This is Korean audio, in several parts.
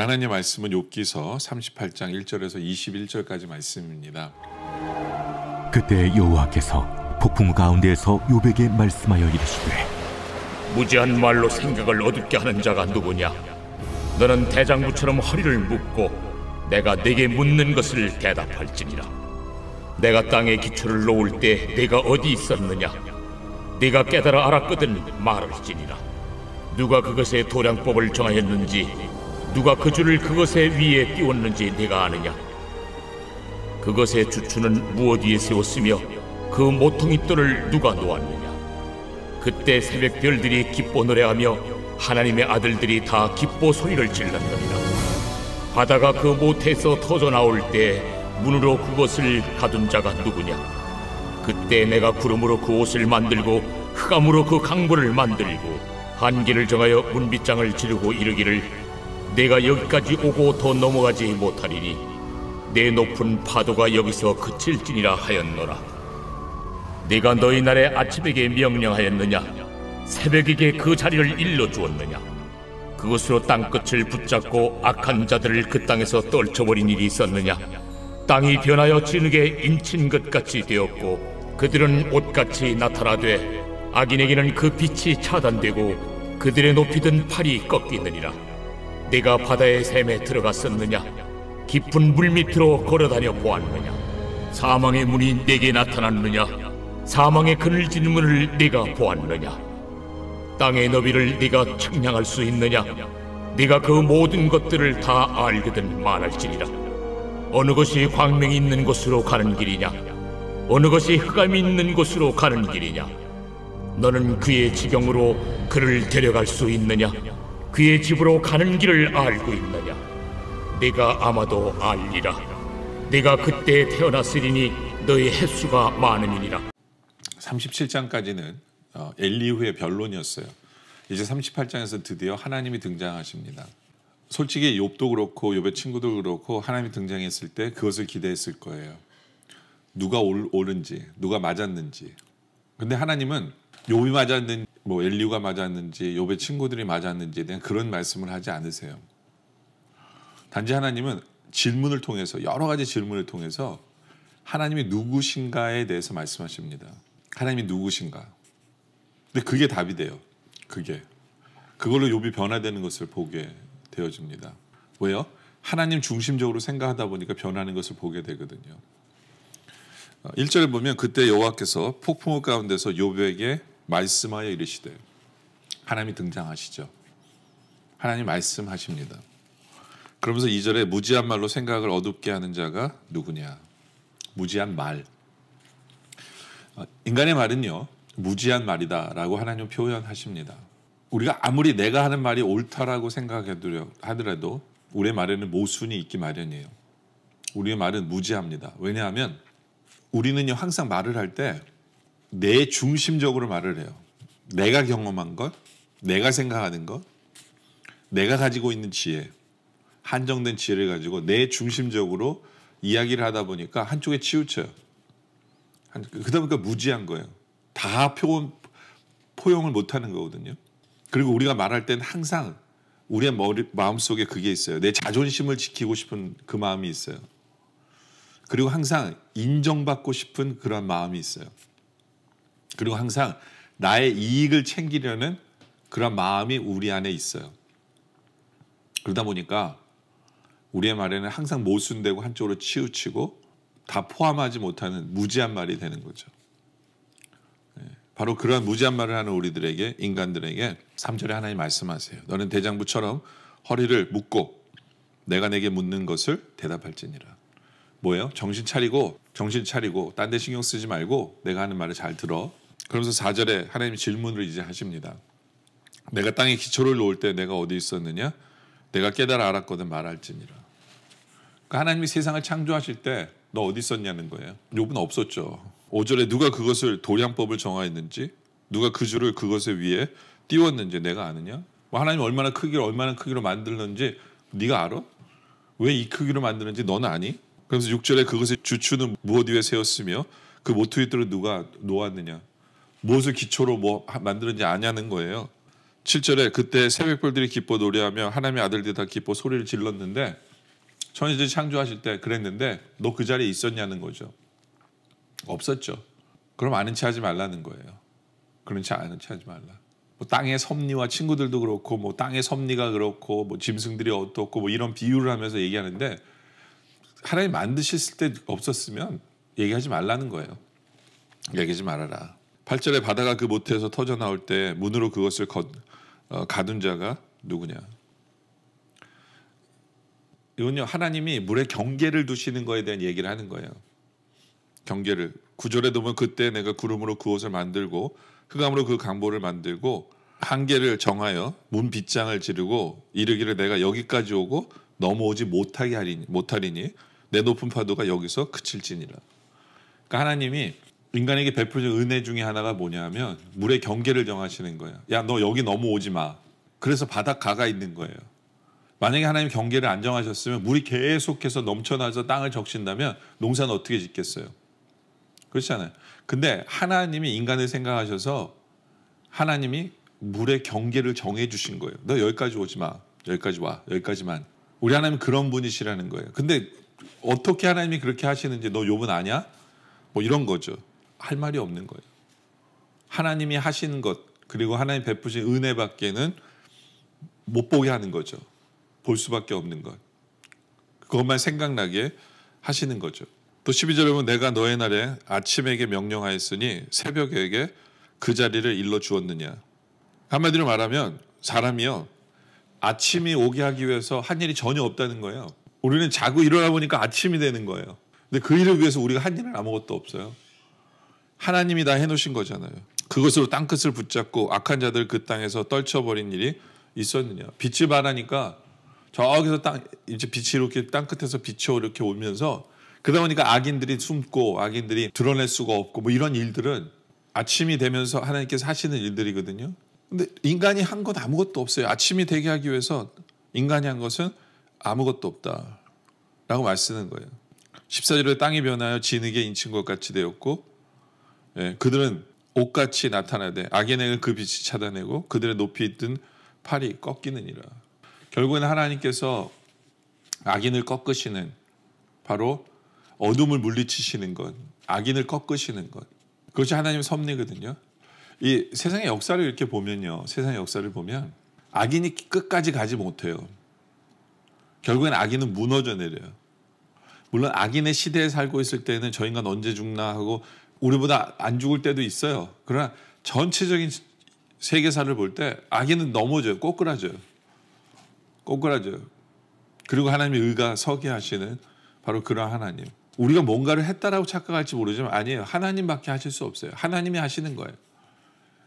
하나님의 말씀은 욥기서 38장 1절에서 21절까지 말씀입니다. 그때 여호와께서 폭풍 가운데에서 욥에게 말씀하여 이르시되 무지한 말로 생각을 어둡게 하는 자가 누구냐? 너는 대장부처럼 허리를 묶고 내가 네게 묻는 것을 대답할지니라. 내가 땅에 기초를 놓을 때 네가 어디 있었느냐? 네가 깨달아 알았거든 말할지니라. 누가 그것의 도량법을 정하였는지, 누가 그 줄을 그것의 위에 띄웠는지 네가 아느냐? 그것의 주추는 무엇 위에 세웠으며 그 모퉁이돌을 누가 놓았느냐? 그때 새벽 별들이 기뻐 노래하며 하나님의 아들들이 다 기뻐 소리를 질렀느니라. 바다가 그 모태에서 터져 나올 때 문으로 그것을 가둔 자가 누구냐? 그때 내가 구름으로 그 옷을 만들고 흑암으로 그 강보를 만들고 한계를 정하여 문빗장을 지르고 이르기를 내가 여기까지 오고 더 넘어가지 못하리니 내 높은 파도가 여기서 그칠지니라 하였노라. 네가 너희 날에 아침에게 명령하였느냐? 새벽에게 그 자리를 일러주었느냐? 그것으로 땅끝을 붙잡고 악한 자들을 그 땅에서 떨쳐버린 일이 있었느냐? 땅이 변하여 진흙에 인친 것 같이 되었고 그들은 옷같이 나타나되 악인에게는 그 빛이 차단되고 그들의 높이 든 팔이 꺾이느니라. 네가 바다의 샘에 들어갔었느냐? 깊은 물 밑으로 걸어다녀 보았느냐? 사망의 문이 네게 나타났느냐? 사망의 그늘진 문을 네가 보았느냐? 땅의 너비를 네가 측량할 수 있느냐? 네가 그 모든 것들을 다 알거든 말할지니라. 어느 것이 광명이 있는 곳으로 가는 길이냐? 어느 것이 흑암이 있는 곳으로 가는 길이냐? 너는 그의 지경으로 그를 데려갈 수 있느냐? 그의 집으로 가는 길을 알고 있느냐? 네가 아마도 알리라. 네가 그때 태어났으리니 너의 횟수가 많음이니라. 37장까지는 엘리후의 변론이었어요. 이제 38장에서 드디어 하나님이 등장하십니다. 솔직히 욥도 그렇고 욥의 친구도 그렇고 하나님이 등장했을 때 그것을 기대했을 거예요. 누가 옳은지, 누가 맞았는지. 근데 하나님은 욥이 맞았는지, 엘리후가 맞았는지, 욥의 친구들이 맞았는지에 대한 그런 말씀을 하지 않으세요. 단지 하나님은 질문을 통해서, 여러 가지 질문을 통해서 하나님이 누구신가에 대해서 말씀하십니다. 하나님이 누구신가? 근데 그게 답이 돼요. 그걸로 욥이 변화되는 것을 보게 되어집니다. 왜요? 하나님 중심적으로 생각하다 보니까 변하는 것을 보게 되거든요. 1절을 보면 그때 여호와께서 폭풍우 가운데서 욥에게 말씀하여 이르시되, 하나님이 등장하시죠. 하나님 말씀하십니다. 그러면서 2절에 무지한 말로 생각을 어둡게 하는 자가 누구냐? 무지한 말. 인간의 말은요, 무지한 말이다라고 하나님 표현하십니다. 우리가 아무리 내가 하는 말이 옳다라고 생각하더라도 우리의 말에는 모순이 있기 마련이에요. 우리의 말은 무지합니다. 왜냐하면 우리는요, 항상 말을 할 때 내 중심적으로 말을 해요. 내가 경험한 것, 내가 생각하는 것, 내가 가지고 있는 지혜, 한정된 지혜를 가지고 내 중심적으로 이야기를 하다 보니까 한쪽에 치우쳐요. 그러다 보니까 무지한 거예요. 다 포용을 못하는 거거든요. 그리고 우리가 말할 때는 항상 우리의 마음속에 그게 있어요. 내 자존심을 지키고 싶은 그 마음이 있어요. 그리고 항상 인정받고 싶은 그런 마음이 있어요. 그리고 항상 나의 이익을 챙기려는 그런 마음이 우리 안에 있어요. 그러다 보니까 우리의 말에는 항상 모순되고 한쪽으로 치우치고 다 포함하지 못하는 무지한 말이 되는 거죠. 바로 그런 무지한 말을 하는 우리들에게, 인간들에게 3절에 하나님 말씀하세요. 너는 대장부처럼 허리를 묶고 내가 내게 묻는 것을 대답할지니라. 뭐예요? 정신 차리고 딴 데 신경 쓰지 말고 내가 하는 말을 잘 들어. 그러면서 4절에 하나님이 질문을 이제 하십니다. 내가 땅에 기초를 놓을 때 내가 어디 있었느냐? 내가 깨달아 알았거든 말할지니라. 그러니까 하나님이 세상을 창조하실 때 너 어디 있었냐는 거예요. 욥은 없었죠. 5절에 누가 그것을 도량법을 정하였는지, 누가 그 줄을 그것의 위에 띄웠는지 내가 아느냐? 하나님이 얼마나 크기로 만들었는지 네가 알아? 왜 이 크기로 만드는지 너는 아니? 그러면서 6절에 그것의 주추는 무엇 위에 세웠으며 그 모퉁이돌을 누가 놓았느냐? 무엇을 기초로 만드는지 아냐는 거예요. 7절에 그때 새벽별들이 기뻐 노래하며 하나님의 아들들이 다 기뻐 소리를 질렀는데, 천지를 창조하실 때 그랬는데 너 그 자리에 있었냐는 거죠. 없었죠. 그럼 아는 체 하지 말라는 거예요. 그런 체 아는 체 하지 말라. 뭐 땅의 섭리와 친구들도 그렇고 뭐 땅의 섭리가 그렇고 뭐 짐승들이 어떻고 뭐 이런 비유를 하면서 얘기하는데, 하나님 만드셨을 때 없었으면 얘기하지 말라는 거예요. 얘기하지 말아라. 8절에 바다가 그 모태에서 터져 나올 때 문으로 그것을 가둔 자가 누구냐. 이건요, 하나님이 물에 경계를 두시는 거에 대한 얘기를 하는 거예요. 경계를. 9절에 보면 그때 내가 구름으로 그 옷을 만들고 흑암으로 그 강보를 만들고 한계를 정하여 문 빗장을 지르고 이르기를 내가 여기까지 오고 넘어오지 못하리니 내 높은 파도가 여기서 그칠지니라. 그러니까 하나님이 인간에게 베푸신 은혜 중에 하나가 뭐냐면 물의 경계를 정하시는 거예요. 야, 너 여기 넘어오지 마. 그래서 바닷가가 있는 거예요. 만약에 하나님 경계를 안 정하셨으면 물이 계속해서 넘쳐나서 땅을 적신다면 농사는 어떻게 짓겠어요? 그렇지 않아요. 근데 하나님이 인간을 생각하셔서 하나님이 물의 경계를 정해 주신 거예요. 너 여기까지 오지 마. 여기까지 와. 여기까지만. 우리 하나님은 그런 분이시라는 거예요. 근데 어떻게 하나님이 그렇게 하시는지 너 욥은 아냐? 뭐 이런 거죠. 할 말이 없는 거예요. 하나님이 하시는 것, 그리고 하나님 베푸신 은혜밖에는 못 보게 하는 거죠. 볼 수밖에 없는 것. 그것만 생각나게 하시는 거죠. 또 12절에 보면 내가 너의 날에 아침에게 명령하였으니 새벽에게 그 자리를 일러 주었느냐. 한마디로 말하면 사람이요, 아침이 오게 하기 위해서 한 일이 전혀 없다는 거예요. 우리는 자고 일어나 보니까 아침이 되는 거예요. 근데 그 일을 위해서 우리가 한 일은 아무것도 없어요. 하나님이 다 해놓으신 거잖아요. 그것으로 땅끝을 붙잡고 악한 자들 그 땅에서 떨쳐버린 일이 있었느냐. 빛이 바라니까 저기서 이제 빛이 이렇게 땅끝에서 비쳐 이렇게 오면서, 그러다 보니까 악인들이 숨고 악인들이 드러낼 수가 없고 뭐 이런 일들은 아침이 되면서 하나님께서 하시는 일들이거든요. 근데 인간이 한 것 아무것도 없어요. 아침이 되게 하기 위해서 인간이 한 것은 아무것도 없다라고 말쓰는 거예요. 14절에 땅이 변하여 진흙에 인친 것 같이 되었고, 그들은 옷같이 나타나되 악인에게 그 빛이 차단내고 그들의 높이 있던 팔이 꺾이느니라. 결국에는 하나님께서 악인을 꺾으시는, 바로 어둠을 물리치시는 것, 악인을 꺾으시는 것, 그것이 하나님의 섭리거든요. 이 세상의 역사를 이렇게 보면요, 세상의 역사를 보면 악인이 끝까지 가지 못해요. 결국엔 악인은 무너져 내려요. 물론 악인의 시대에 살고 있을 때는 저 인간 언제 죽나 하고 우리보다 안 죽을 때도 있어요. 그러나 전체적인 세계사를 볼 때 악인은 넘어져요. 꼬꾸라져요. 꼬꾸라져요. 그리고 하나님의 의가 서게 하시는 바로 그런 하나님. 우리가 뭔가를 했다라고 착각할지 모르지만 아니에요. 하나님밖에 하실 수 없어요. 하나님이 하시는 거예요.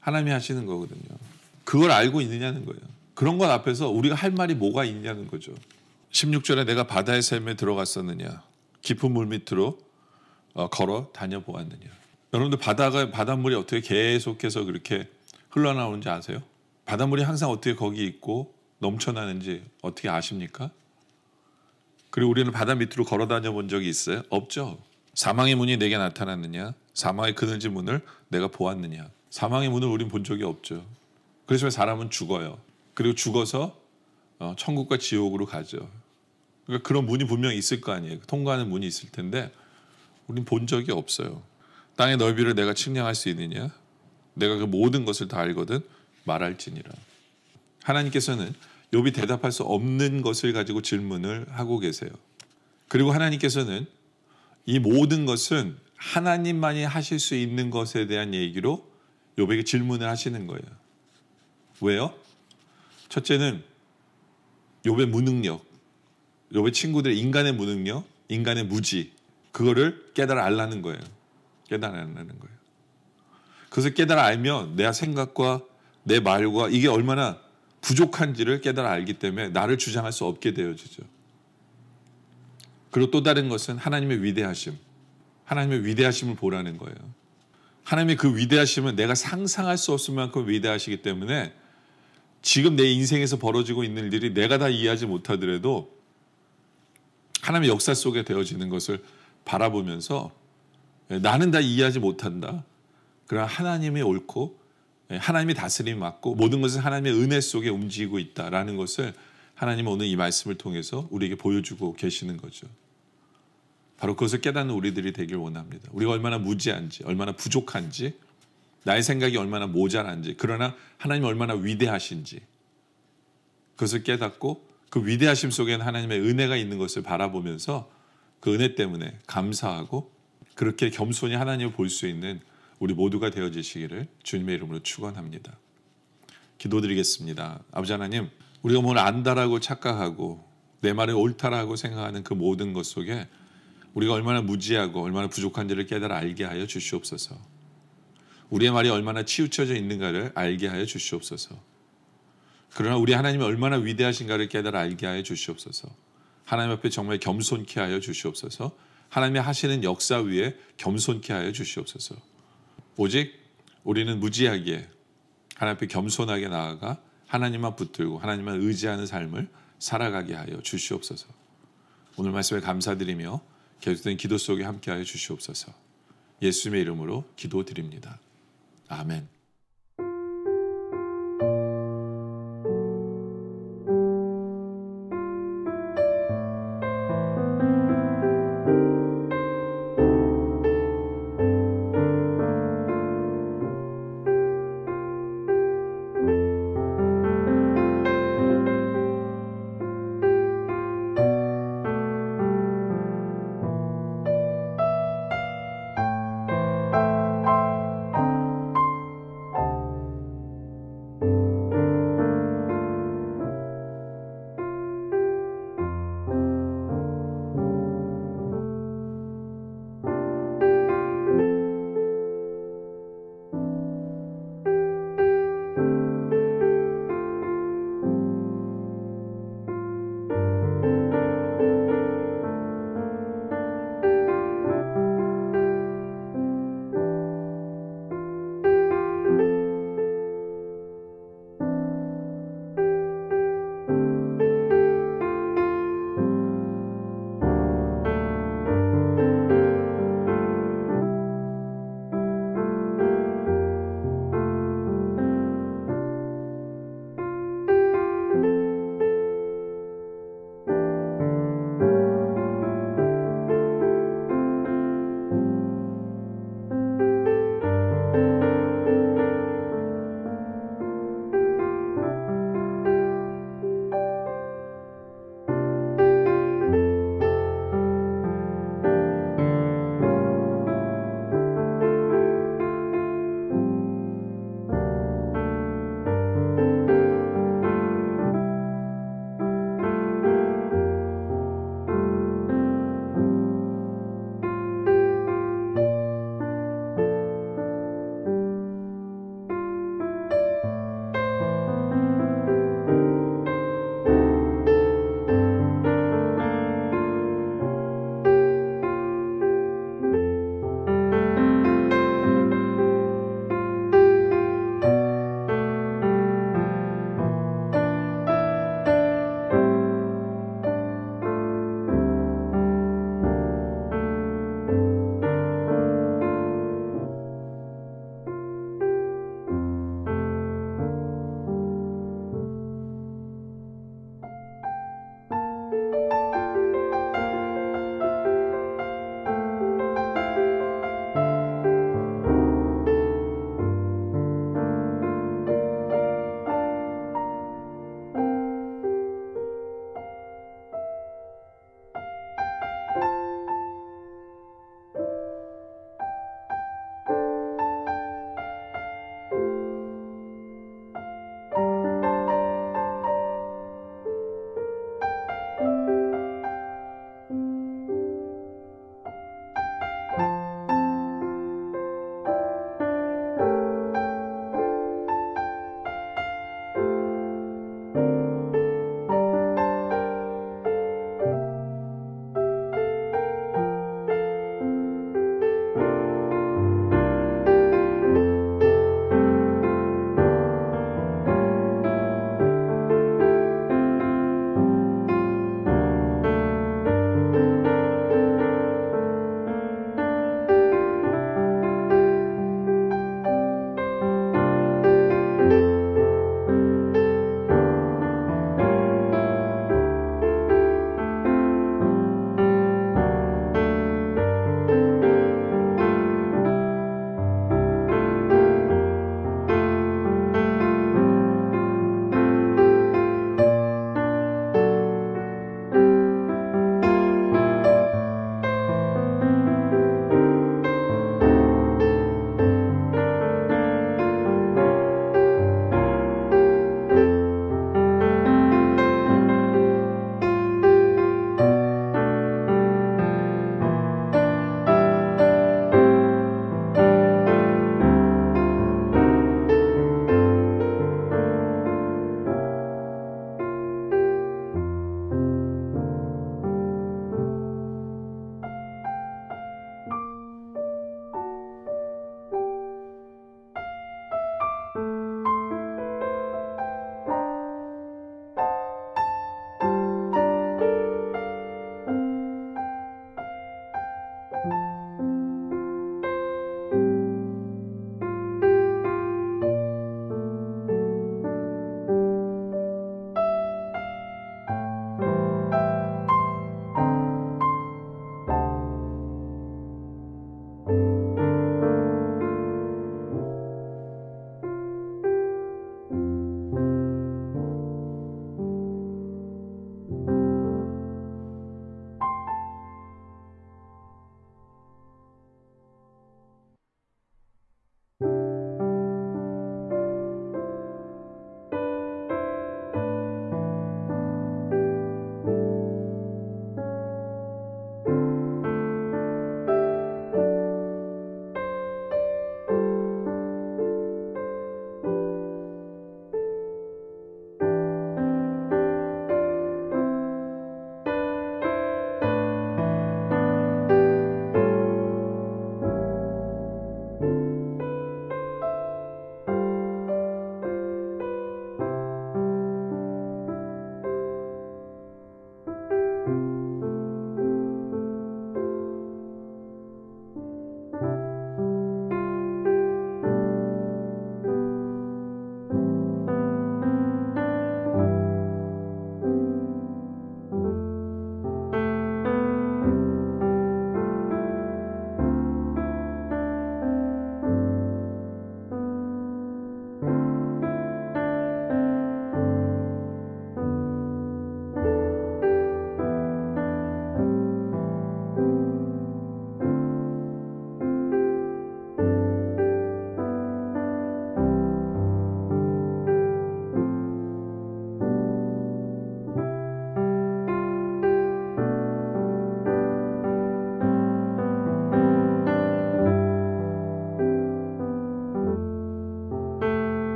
하나님이 하시는 거거든요. 그걸 알고 있느냐는 거예요. 그런 것 앞에서 우리가 할 말이 뭐가 있냐는 거죠. 16절에 내가 바다의 샘에 들어갔었느냐, 깊은 물 밑으로 걸어 다녀보았느냐. 여러분들 바닷물이 어떻게 계속해서 그렇게 흘러나오는지 아세요? 바닷물이 항상 어떻게 거기 있고 넘쳐나는지 어떻게 아십니까? 그리고 우리는 바다 밑으로 걸어 다녀 본 적이 있어요? 없죠. 사망의 문이 내게 나타났느냐, 사망의 그늘진 문을 내가 보았느냐. 사망의 문을 우린 본 적이 없죠. 그래서 사람은 죽어요. 그리고 죽어서 천국과 지옥으로 가죠. 그러니까 그런 문이 분명히 있을 거 아니에요. 통과하는 문이 있을 텐데 우린 본 적이 없어요. 땅의 넓이를 내가 측량할 수 있느냐, 내가 그 모든 것을 다 알거든 말할지니라. 하나님께서는 욥이 대답할 수 없는 것을 가지고 질문을 하고 계세요. 그리고 하나님께서는 이 모든 것은 하나님만이 하실 수 있는 것에 대한 얘기로 욥에게 질문을 하시는 거예요. 왜요? 첫째는 욥의 무능력, 욥의 친구들의 인간의 무능력, 인간의 무지, 그거를 깨달아 알라는 거예요. 깨달아 알라는 거예요. 그것을 깨달아 알면 내 생각과 내 말과 이게 얼마나 부족한지를 깨달아 알기 때문에 나를 주장할 수 없게 되어지죠. 그리고 또 다른 것은 하나님의 위대하심, 하나님의 위대하심을 보라는 거예요. 하나님의 그 위대하심은 내가 상상할 수 없을 만큼 위대하시기 때문에 지금 내 인생에서 벌어지고 있는 일들이 내가 다 이해하지 못하더라도 하나님의 역사 속에 되어지는 것을 바라보면서 나는 다 이해하지 못한다. 그러나 하나님이 옳고 하나님이 다스림이 맞고 모든 것은 하나님의 은혜 속에 움직이고 있다라는 것을 하나님은 오늘 이 말씀을 통해서 우리에게 보여주고 계시는 거죠. 바로 그것을 깨닫는 우리들이 되길 원합니다. 우리가 얼마나 무지한지, 얼마나 부족한지, 나의 생각이 얼마나 모자란지, 그러나 하나님이 얼마나 위대하신지 그것을 깨닫고 그 위대하심 속에는 하나님의 은혜가 있는 것을 바라보면서 그 은혜 때문에 감사하고 그렇게 겸손히 하나님을 볼 수 있는 우리 모두가 되어지시기를 주님의 이름으로 축원합니다. 기도드리겠습니다. 아버지 하나님, 우리가 뭘 안다라고 착각하고 내 말이 옳다라고 생각하는 그 모든 것 속에 우리가 얼마나 무지하고 얼마나 부족한지를 깨달아 알게 하여 주시옵소서. 우리의 말이 얼마나 치우쳐져 있는가를 알게 하여 주시옵소서. 그러나 우리 하나님이 얼마나 위대하신가를 깨달아 알게 하여 주시옵소서. 하나님 앞에 정말 겸손케 하여 주시옵소서. 하나님이 하시는 역사 위에 겸손케 하여 주시옵소서. 오직 우리는 무지하게 하나님 앞에 겸손하게 나아가 하나님만 붙들고 하나님만 의지하는 삶을 살아가게 하여 주시옵소서. 오늘 말씀에 감사드리며 계속된 기도 속에 함께하여 주시옵소서. 예수님의 이름으로 기도드립니다. 아멘.